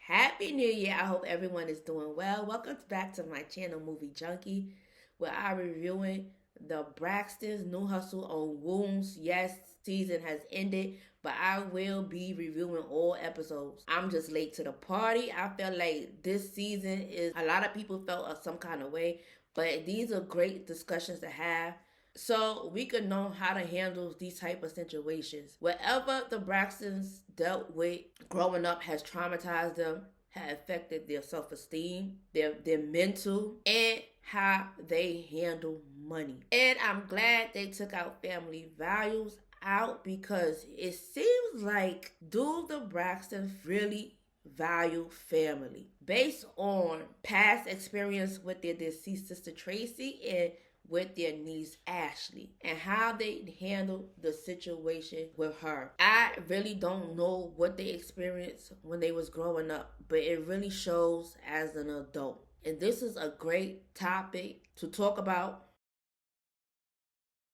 Happy New Year. I hope everyone is doing well. Welcome back to my channel, Movie Junkie, where I'm reviewing the Braxtons New Hustle on Wounds. Yes, season has ended, but I will be reviewing all episodes. I'm just late to the party. I feel like this season is, a lot of people felt some kind of way, but these are great discussions to have so we could know how to handle these type of situations. Whatever the Braxtons dealt with growing up has traumatized them, has affected their self-esteem, their mental, and how they handle money. And I'm glad they took out family values out because it seems like do the Braxtons really value family based on past experience with their deceased sister Tracy and with their niece Ashley and how they handled the situation with her. I really don't know what they experienced when they was growing up, but it really shows as an adult. And this is a great topic to talk about.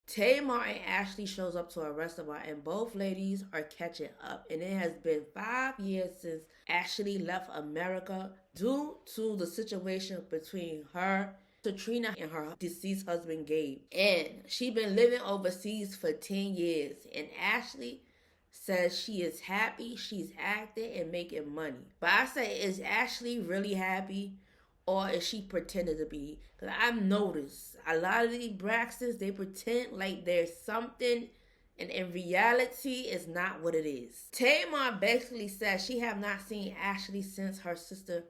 Tamar and Ashley shows up to a restaurant and both ladies are catching up. And it has been 5 years since Ashley left America due to the situation between her, Katrina, and her deceased husband Gabe. And she been living overseas for 10 years. And Ashley says she is happy, she's acting and making money. But I say, is Ashley really happy? Or is she pretending to be? Because I've noticed a lot of these Braxtons, they pretend like there's something, and in reality, it's not what it is. Tamar basically says she have not seen Ashley since her sister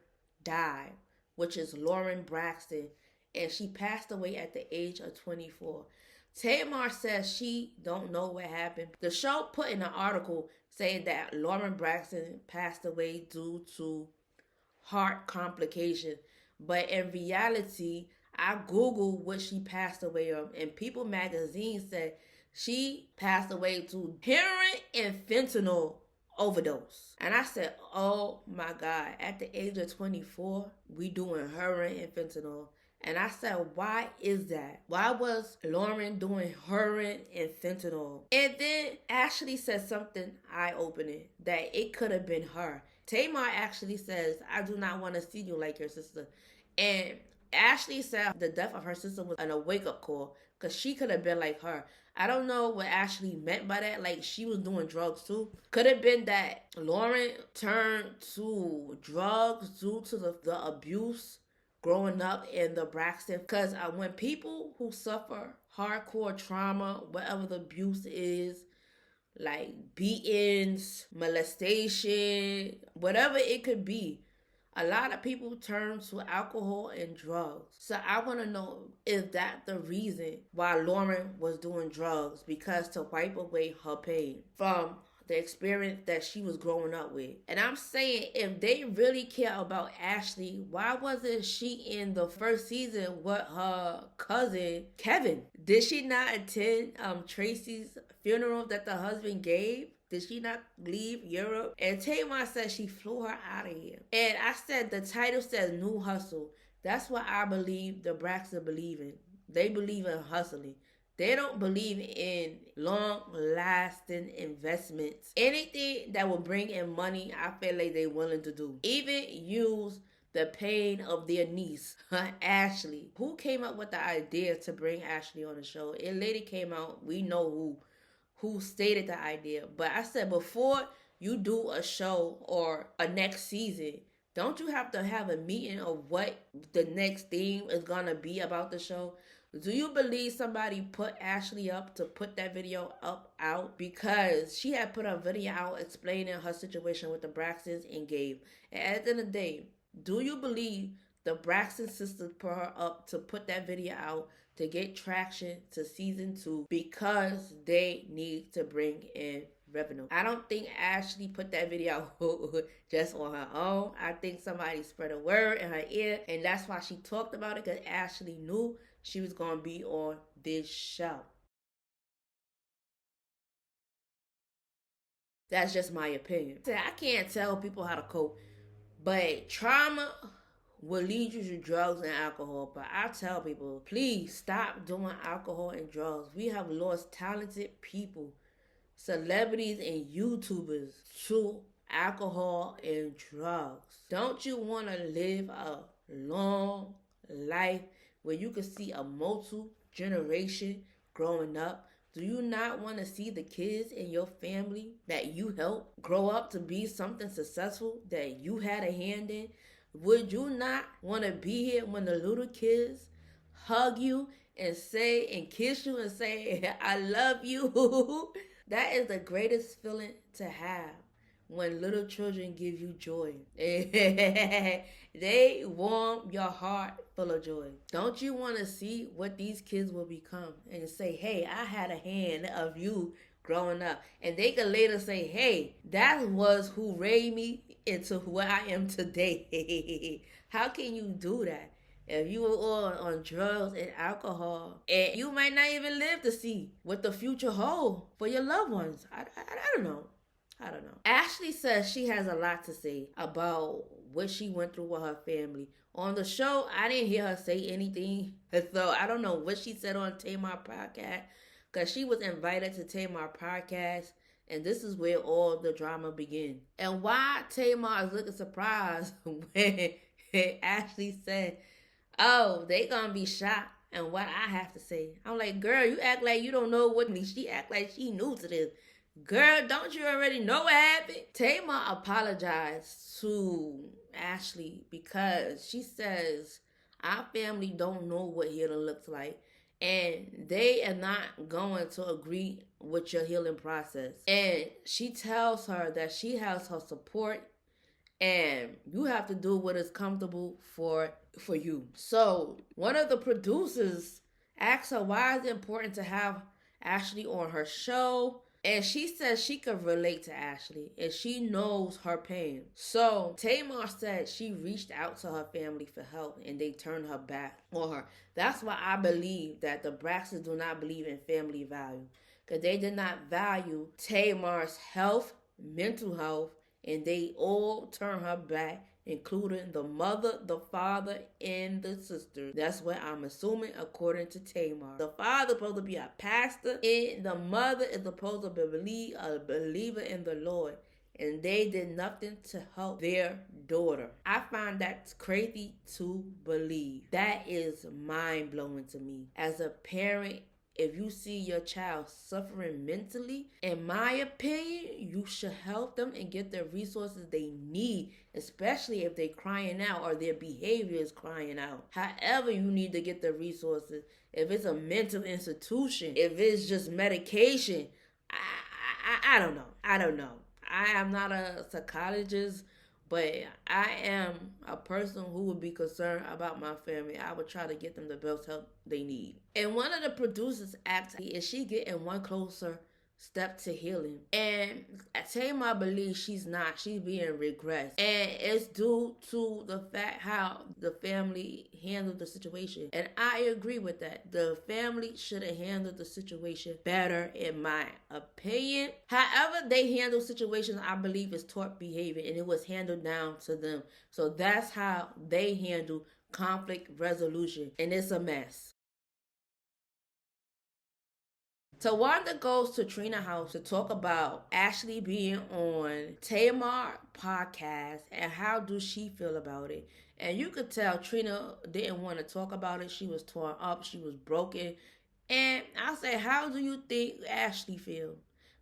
died, which is Lauren Braxton, and she passed away at the age of 24. Tamar says she don't know what happened. The show put in an article saying that Lauren Braxton passed away due to heart complications. But in reality, I Googled what she passed away of, and People magazine said she passed away to heroin and fentanyl overdose. And I said, oh my God, at the age of 24, we doing heroin and fentanyl. And I said, why is that? Why was Lauren doing heroin and fentanyl? And then Ashley said something eye-opening, that it could have been her. Tamar actually says, I do not want to see you like your sister. And Ashley said the death of her sister was a wake-up call because she could have been like her. I don't know what Ashley meant by that. Like, she was doing drugs too. Could have been that Lauren turned to drugs due to the abuse growing up in the Braxton. Because when people who suffer hardcore trauma, whatever the abuse is, like beatings, molestation, whatever it could be, a lot of people turn to alcohol and drugs. So I want to know, is that the reason why Lauren was doing drugs? Because to wipe away her pain from the experience that she was growing up with. And I'm saying, if they really care about Ashley, why wasn't she in the first season with her cousin Kevin? Did she not attend Tracy's funeral that the husband gave? Did she not leave Europe? And Tamar said she flew her out of here. And I said the title says New Hustle. That's what I believe the Braxtons believe in. They believe in hustling. They don't believe in long-lasting investments. Anything that will bring in money, I feel like they're willing to do. Even use the pain of their niece, Ashley. Who came up with the idea to bring Ashley on the show? A lady came out. We know who stated the idea. But I said, before you do a show or a next season, don't you have to have a meeting of what the next theme is going to be about the show? Do you believe somebody put Ashley up to put that video out? Because she had put a video out explaining her situation with the Braxtons and Gabe. And at the end of the day, do you believe the Braxton sisters put her up to put that video out to get traction to season 2 because they need to bring in revenue? I don't think Ashley put that video out just on her own. I think somebody spread a word in her ear, and that's why she talked about it, because Ashley knew she was going to be on this show. That's just my opinion. I can't tell people how to cope, but trauma will lead you to drugs and alcohol. But I tell people, please stop doing alcohol and drugs. We have lost talented people, celebrities and YouTubers, to alcohol, and drugs. Don't you want to live a long life where you can see a multiple generation growing up? Do you not want to see the kids in your family that you helped grow up to be something successful that you had a hand in? Would you not want to be here when the little kids hug you and say and kiss you and say, I love you? That is the greatest feeling to have when little children give you joy. They warm your heart full of joy. Don't you want to see what these kids will become and say, hey, I had a hand of you growing up. And they can later say, hey, that was who raised me into who I am today. How can you do that? If you were all on drugs and alcohol, and you might not even live to see what the future holds for your loved ones. I don't know. I don't know. Ashley says she has a lot to say about what she went through with her family. On the show, I didn't hear her say anything. So I don't know what she said on Tamar podcast, because she was invited to Tamar podcast, and this is where all the drama began. And why Tamar is looking surprised when Ashley said, oh, they gonna be shocked and what I have to say. I'm like, girl, you act like you don't know what she act like she new to this. Girl, don't you already know what happened? Tamar apologized to Ashley because she says our family don't know what healing looks like, and they are not going to agree with your healing process. And she tells her that she has her support, and you have to do what is comfortable for you. So one of the producers asked her why is it important to have Ashley on her show. And she says she could relate to Ashley and she knows her pain. So Tamar said she reached out to her family for help and they turned her back on her. That's why I believe that the Braxtons do not believe in family value, because they did not value Tamar's health, mental health, and they all turned her back, including the mother, the father, and the sister. That's what I'm assuming according to Tamar. The father is supposed to be a pastor, and the mother is supposed to be a believer in the Lord. And they did nothing to help their daughter. I find that crazy to believe. That is mind-blowing to me. As a parent, if you see your child suffering mentally, in my opinion, you should help them and get the resources they need, especially if they're crying out or their behavior is crying out. However, you need to get the resources. If it's a mental institution, if it's just medication, I don't know. I don't know. I am not a psychologist, but I am a person who would be concerned about my family. I would try to get them the best help they need. And one of the producers asked, is she getting one closer step to healing? And Tamar believes she's not. She's being regressed. And it's due to the fact how the family handled the situation. And I agree with that. The family should have handled the situation better, in my opinion. However they handle situations, I believe is taught behavior, and it was handled down to them. So that's how they handle conflict resolution. And it's a mess. Tawanda goes to Trina's house to talk about Ashley being on Tamar podcast and how do she feel about it. And you could tell Trina didn't want to talk about it. She was torn up. She was broken. And I said, how do you think Ashley feel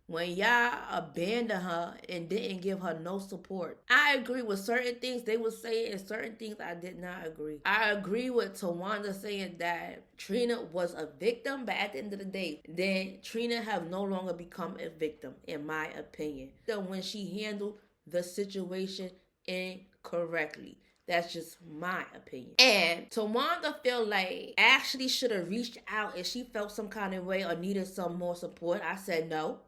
when y'all abandoned her and didn't give her no support? I agree with certain things they were saying and certain things I did not agree. I agree with Tawanda saying that Trina was a victim, but at the end of the day, then Trina have no longer become a victim, in my opinion. So when she handled the situation incorrectly. That's just my opinion. And Tawanda felt like Ashley should have reached out if she felt some kind of way or needed some more support. I said no,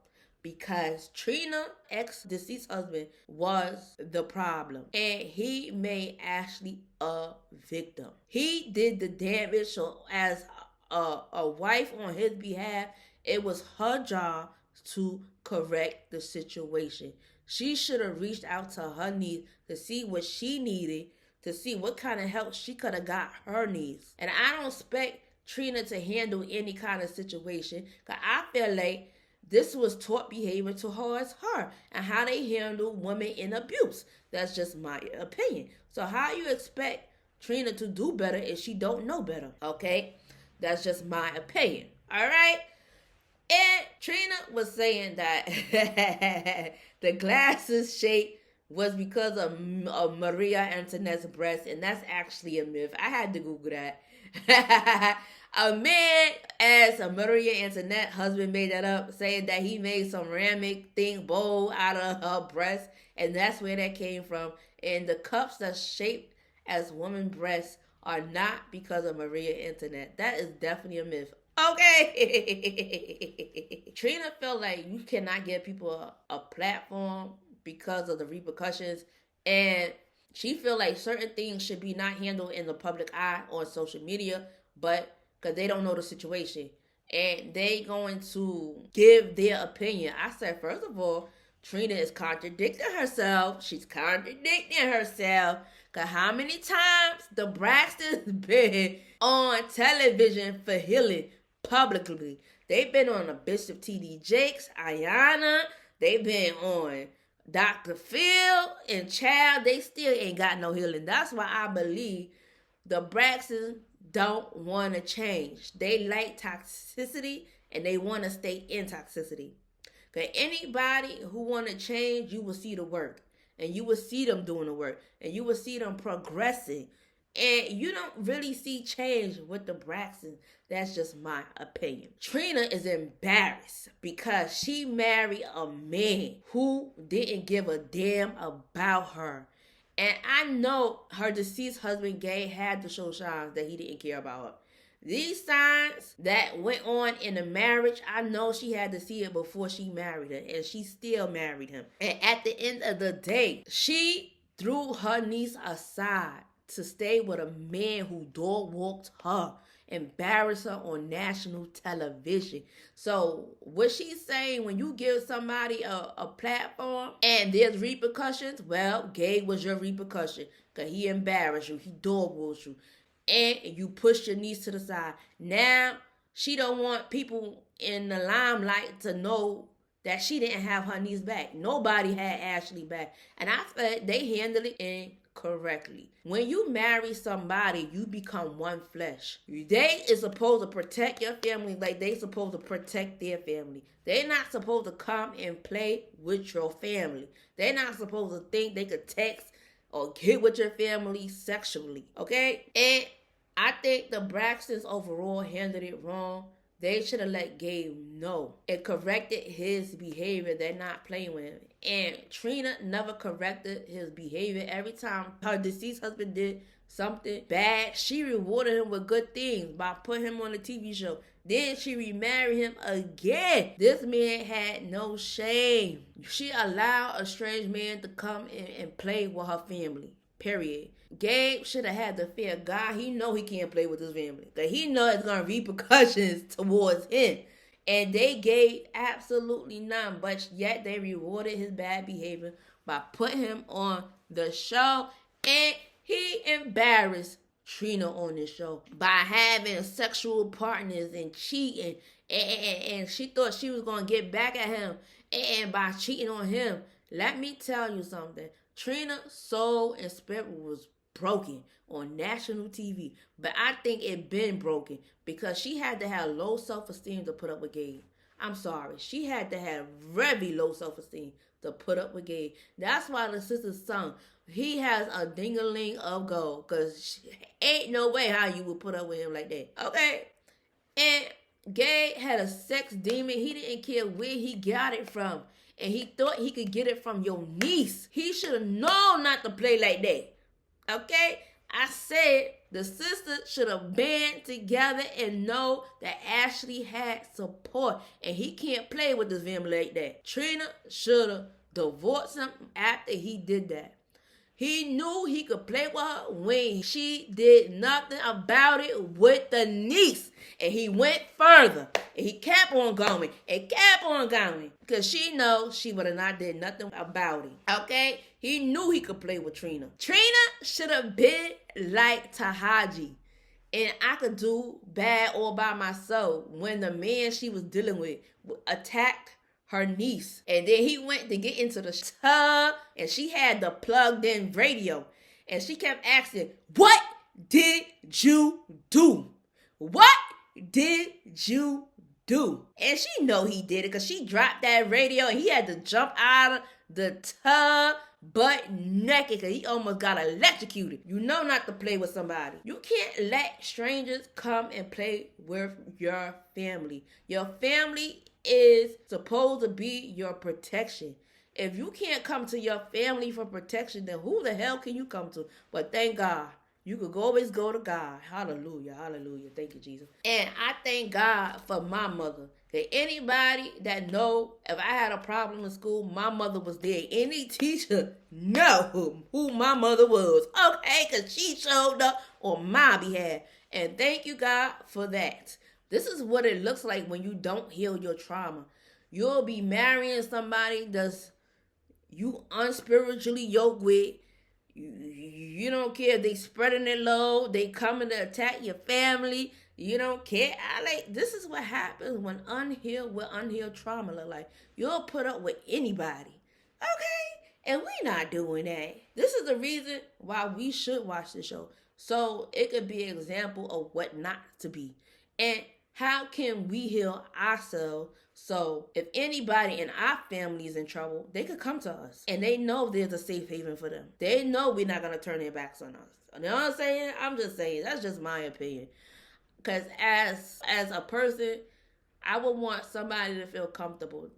because Trina's ex-deceased husband was the problem. And he made Ashley a victim. He did the damage. So as a wife on his behalf, it was her job to correct the situation. She should have reached out to her niece to see what she needed, to see what kind of help she could have got her niece. And I don't expect Trina to handle any kind of situation, because I feel like this was taught behavior towards her and how they handle women in abuse. That's just my opinion. So how you expect Trina to do better if she don't know better? Okay, that's just my opinion. All right. And Trina was saying that the glasses shape was because of Maria Antoinette's breast, and that's actually a myth. I had to Google that. A man, as a Maria Antoinette husband, made that up, saying that he made some ceramic thing bowl out of her breast, and that's where that came from. And the cups that's shaped as woman breasts are not because of Maria Antoinette. That is definitely a myth. Okay. Trina felt like you cannot give people a platform because of the repercussions, and she feel like certain things should be not handled in the public eye on social media, but because they don't know the situation and they going to give their opinion. I said, first of all, Trina is contradicting herself. She's contradicting herself. Because how many times the Braxtons been on television for healing publicly? They've been on the Bishop T.D. Jakes, Ayana. They've been on Dr. Phil and Child. They still ain't got no healing. That's why I believe the Braxtons don't want to change. They like toxicity and they want to stay in toxicity. Okay, anybody who want to change, you will see the work, and you will see them doing the work, and you will see them progressing, and you don't really see change with the Braxtons. That's just my opinion. Trina is embarrassed because she married a man who didn't give a damn about her. And I know her deceased husband, Gay, had to show signs that he didn't care about her. These signs that went on in the marriage, I know she had to see it before she married him. And she still married him. And at the end of the day, she threw her niece aside to stay with a man who dog walked her, embarrassed her on national television. So what she's saying, when you give somebody a platform and there's repercussions, well, Gay was your repercussion because he embarrassed you, he dog walked you, and you pushed your niece to the side. Now she don't want people in the limelight to know that she didn't have her niece back. Nobody had Ashley back, and I felt they handled it incorrectly. When you marry somebody, you become one flesh. They is supposed to protect your family like they supposed to protect their family. They're not supposed to come and play with your family. They're not supposed to think they could text or get with your family sexually, okay? And I think the Braxtons overall handled it wrong. They should have let Gabe know and corrected his behavior. They're not playing with him. And Trina never corrected his behavior. Every time her deceased husband did something bad, she rewarded him with good things by putting him on a TV show. Then she remarried him again. This man had no shame. She allowed a strange man to come in and play with her family. Period. Gabe should have had the fear of God. He know he can't play with his family. That he know it's going to repercussions towards him. And they gave absolutely none. But yet they rewarded his bad behavior by putting him on the show. And he embarrassed Trina on this show by having sexual partners and cheating. And she thought she was going to get back at him. And by cheating on him, let me tell you something. Trina's soul and spirit was broken on national TV. But I think it been broken because she had to have low self-esteem to put up with Gabe. I'm sorry. She had to have very low self-esteem to put up with Gabe. That's why the sister's son, he has a ding-a-ling of gold. Because ain't no way how you would put up with him like that. Okay? And Gabe had a sex demon. He didn't care where he got it from. And he thought he could get it from your niece. He should have known not to play like that. Okay? I said the sisters should have band together and know that Ashley had support. And he can't play with this family like that. Trina should have divorced him after he did that. He knew he could play with her when she did nothing about it with the niece. And he went further. And he kept on going. And kept on going. Because she knows she would have not did nothing about it. Okay? He knew he could play with Trina. Trina should have been like Tahaji. And I could do bad all by myself when the man she was dealing with attacked her niece. And then he went to get into the tub, and she had the plugged in radio. And she kept asking, what did you do? What did you do? And she know he did it because she dropped that radio and he had to jump out of the tub butt naked because he almost got electrocuted. You know not to play with somebody. You can't let strangers come and play with your family. Your family is supposed to be your protection. If you can't come to your family for protection, then who the hell can you come to? But thank God. You could always go to God. Hallelujah. Hallelujah. Thank you, Jesus. And I thank God for my mother. Okay, anybody that know if I had a problem in school, my mother was there. Any teacher know who my mother was. Okay, because she showed up on my behalf. And thank you, God, for that. This is what it looks like when you don't heal your trauma. You'll be marrying somebody that's you unspiritually yoked with. You don't care if they spreading it low, they coming to attack your family. You don't care. This is what happens when unhealed trauma look like. You'll put up with anybody. Okay? And we not doing that. This is the reason why we should watch the show. So it could be an example of what not to be. And how can we heal ourselves? So if anybody in our family is in trouble, they could come to us. And they know there's a safe haven for them. They know we're not going to turn their backs on us. You know what I'm saying? I'm just saying. That's just my opinion. Because as a person, I would want somebody to feel comfortable.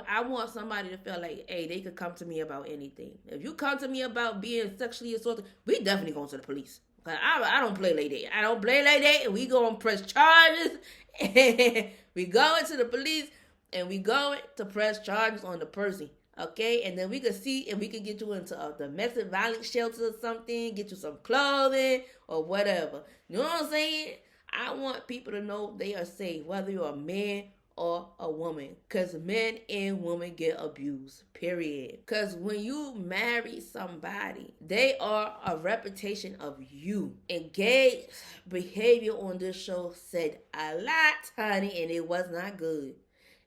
I want somebody to feel like, hey, they could come to me about anything. If you come to me about being sexually assaulted, we definitely going to the police. I don't play like that. I don't play like that. And we go and press charges. And we go into the police. And we going to press charges on the person, okay? And then we could see if we could get you into a domestic violence shelter or something, get you some clothing or whatever. You know what I'm saying? I want people to know they are safe, whether you're a man or a woman. Because men and women get abused, period. Because when you marry somebody, they are a reputation of you. Engaged behavior on this show said a lot, honey, and it was not good.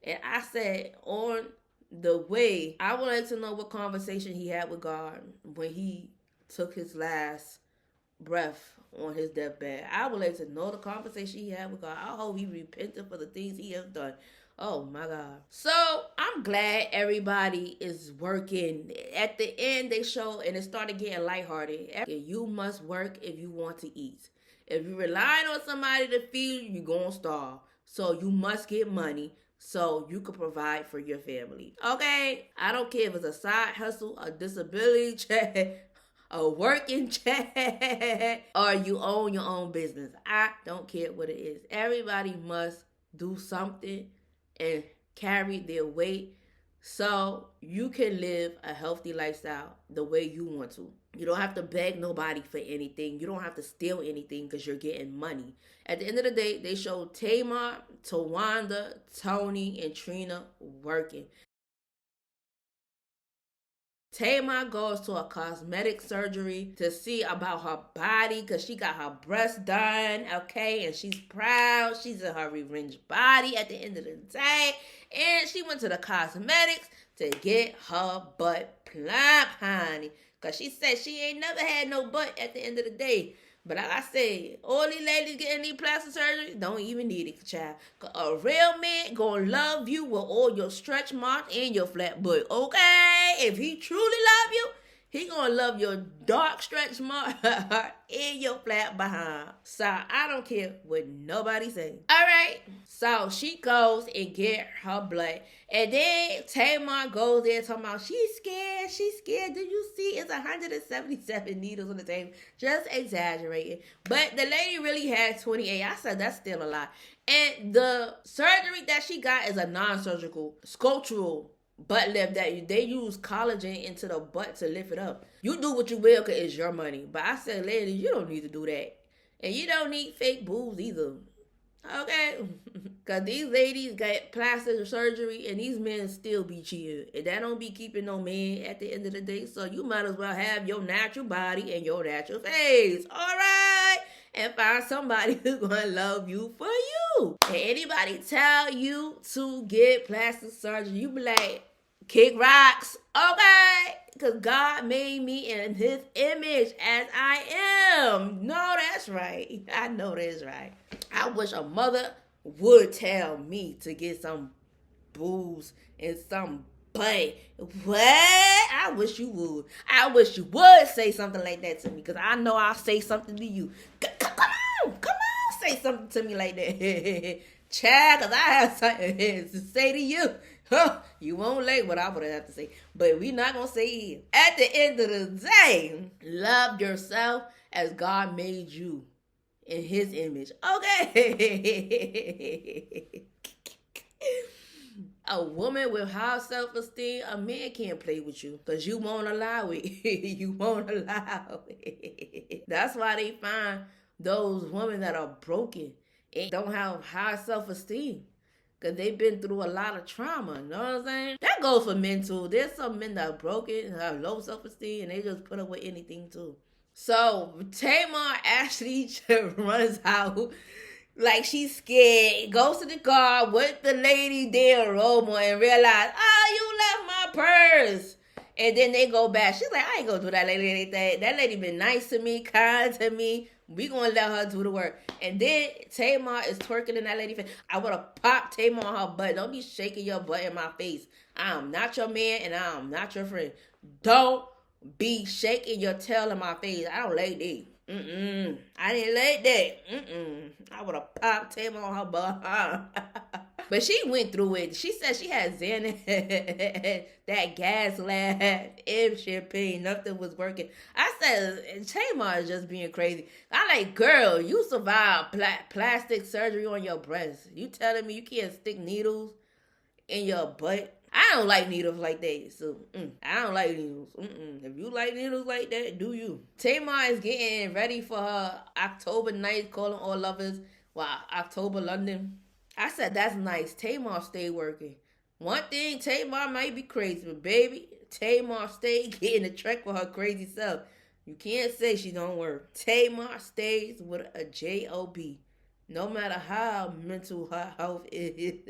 And I said on the way, I would like to know what conversation he had with God when he took his last breath on his deathbed. I would like to know the conversation he had with God. I hope he repented for the things he has done. Oh my God. So I'm glad everybody is working. At the end, they show, and it started getting lighthearted. You must work if you want to eat. If you rely on somebody to feed you, you're going to starve. So you must get money so you can provide for your family. Okay? I don't care if it's a side hustle, a disability check, a working check, or you own your own business. I don't care what it is. Everybody must do something and carry their weight so you can live a healthy lifestyle the way you want to. You don't have to beg nobody for anything. You don't have to steal anything because you're getting money. At the end of the day, they showed Tamar, Tawanda, Tony, and Trina working. Tamar goes to a cosmetic surgery to see about her body because she got her breasts done, okay? And she's proud. She's in her revenge body at the end of the day. And she went to the cosmetics to get her butt plump, honey. Because she said she ain't never had no butt at the end of the day. But like I said, all these ladies getting these plastic surgery don't even need it, child. A real man gonna love you with all your stretch marks and your flat butt, okay? If he truly love you, he gonna love your dark stretch mark and your flat behind. So I don't care what nobody say. All right. So she goes and get her blood. And then Tamar goes there talking about she's scared. She's scared. Did you see? It's 177 needles on the table. Just exaggerating. But the lady really had 28. I said that's still a lot. And the surgery that she got is a non-surgical sculptural butt lift that they use collagen into the butt to lift it up. You do what you will because it's your money. But I said, ladies, you don't need to do that. And you don't need fake boobs either. Okay? Because these ladies got plastic surgery and these men still be cheating. And that don't be keeping no man at the end of the day. So you might as well have your natural body and your natural face. All right? And find somebody who's going to love you for you. And anybody tell you to get plastic surgery, you be like, kick rocks, okay? Because God made me in his image as I am. No, that's right. I know that's right. I wish a mother would tell me to get some boobs and some butt. What? I wish you would. I wish you would say something like that to me, because I know I'll say something to you. Come on, say something to me like that. Child, because I have something to say to you. You won't like what I would have to say, but we not going to say it. At the end of the day, love yourself as God made you in his image. Okay. A woman with high self-esteem, a man can't play with you because you won't allow it. You won't allow it. That's why they find those women that are broken and don't have high self-esteem, because they've been through a lot of trauma. You know what I'm saying? That goes for men too. There's some men that are broken and have low self-esteem, and they just put up with anything too. So Tamar actually runs out like she's scared, goes to the car with the lady there, Roma, and realize, oh, you left my purse. And then they go back. She's like, I ain't gonna do that lady anything. That lady been nice to me, kind to me. We gonna let her do the work. And then Tamar is twerking in that lady's face. I would have popped Tamar on her butt. Don't be shaking your butt in my face. I am not your man and I am not your friend. Don't be shaking your tail in my face. I don't like that. I didn't like that. I would have popped Tamar on her butt. But she went through it. She said she had Xanax, that gas lab, and champagne. Nothing was working. I said, Tamar is just being crazy. I like, girl, you survived plastic surgery on your breast. You telling me you can't stick needles in your butt? I don't like needles like that, so I don't like needles. If you like needles like that, do you? Tamar is getting ready for her October night, calling all lovers. Wow, October London. I said, that's nice. Tamar stay working. One thing, Tamar might be crazy, but baby, Tamar stay getting the track for her crazy self. You can't say she don't work. Tamar stays with a J-O-B. No matter how mental her health is.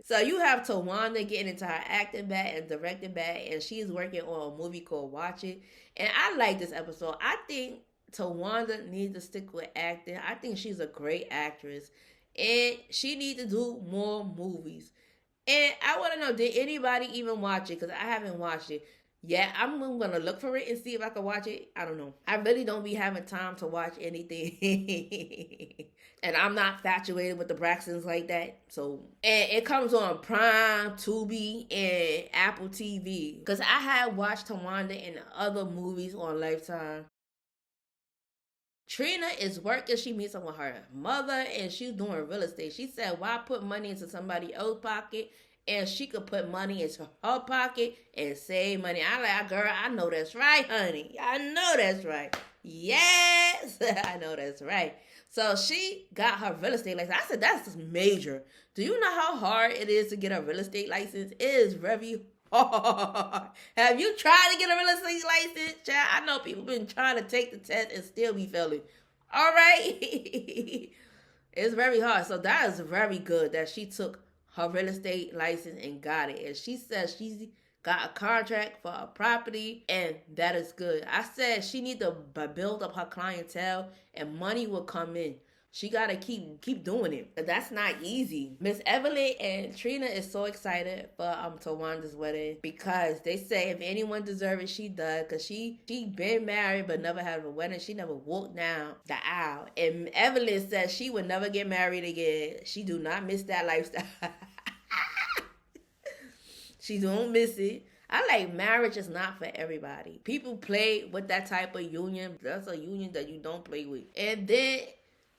So you have Tawanda getting into her acting bag and directing bag, and she's working on a movie called Watch It. And I like this episode. I think Tawanda needs to stick with acting. I think she's a great actress, and she needs to do more movies. And I want to know, did anybody even watch it? Because I haven't watched it. Yeah, I'm going to look for it and see if I can watch it. I don't know. I really don't be having time to watch anything. And I'm not infatuated with the Braxtons like that. So, and it comes on Prime, Tubi, and Apple TV. Because I had watched Tawanda in other movies on Lifetime. Trina is working. She meets up with her mother, and she's doing real estate. She said, why put money into somebody else's pocket? And she could put money into her pocket and save money. I like, girl, I know that's right, honey. I know that's right. Yes, I know that's right. So she got her real estate license. I said, that's major. Do you know how hard it is to get a real estate license? It is very hard. Have you tried to get a real estate license? Child, I know people been trying to take the test and still be failing. All right. It's very hard. So that is very good that she took her real estate license and got it. And she says she's got a contract for a property, and that is good. I said she need to build up her clientele and money will come in. She got to keep doing it. But that's not easy. Miss Evelyn and Trina is so excited for Tawanda's wedding, because they say if anyone deserves it, she does. Because she been married but never had a wedding. She never walked down the aisle. And Evelyn says she would never get married again. She do not miss that lifestyle. She don't miss it. I like marriage is not for everybody. People play with that type of union. That's a union that you don't play with. And then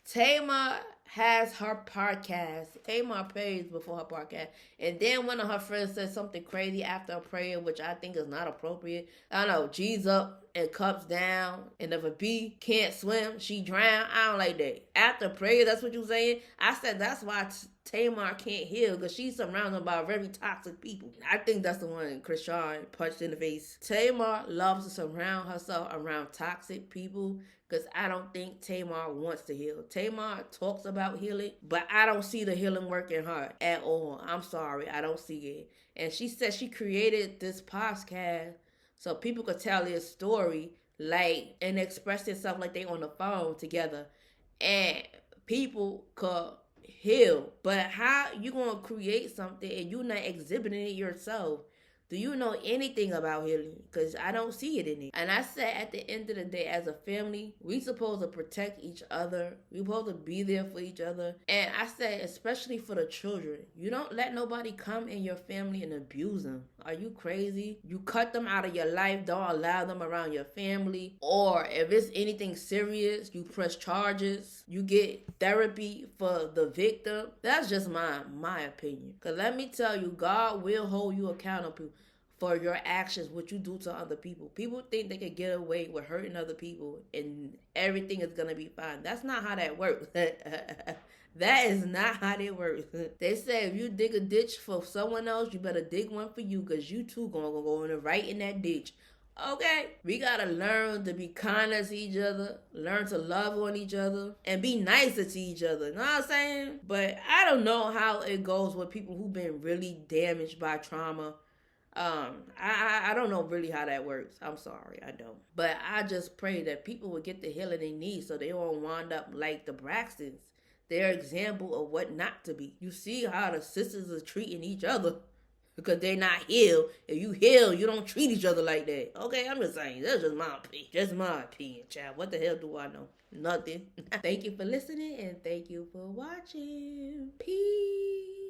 Tamar has her podcast. Tamar prays before her podcast. And then one of her friends said something crazy after a prayer, which I think is not appropriate. I don't know, G's up and cups down. And if a bee can't swim, she drown. I don't like that. After prayer, that's what you saying? I said that's why Tamar can't heal, because she's surrounded by very toxic people. I think that's the one Krishan punched in the face. Tamar loves to surround herself around toxic people, because I don't think Tamar wants to heal. Tamar talks about about healing, but I don't see the healing work in her at all. I'm sorry, I don't see it. And she said she created this podcast so people could tell their story like and express themselves like they on the phone together, and people could heal. But how you gonna create something and you not exhibiting it yourself? Do you know anything about healing? Because I don't see it in it. And I said at the end of the day, as a family, we supposed to protect each other. We supposed to be there for each other. And I said, especially for the children, you don't let nobody come in your family and abuse them. Are you crazy? You cut them out of your life. Don't allow them around your family. Or if it's anything serious, you press charges. You get therapy for the victim. That's just my opinion. Because let me tell you, God will hold you accountable for your actions, what you do to other people. People think they can get away with hurting other people and everything is going to be fine. That's not how that works. That is not how that works. They say if you dig a ditch for someone else, you better dig one for you, because you too going to go in right in that ditch. Okay, we gotta learn to be kindness to each other, learn to love on each other, and be nicer to each other. You know what I'm saying? But I don't know how it goes with people who've been really damaged by trauma. I don't know really how that works. I'm sorry, I don't. But I just pray that people will get the healing they need so they won't wind up like the Braxtons. They're an example of what not to be. You see how the sisters are treating each other because they're not healed. If you heal, you don't treat each other like that. Okay, I'm just saying. That's just my opinion. Just my opinion, child. What the hell do I know? Nothing. Thank you for listening and thank you for watching. Peace.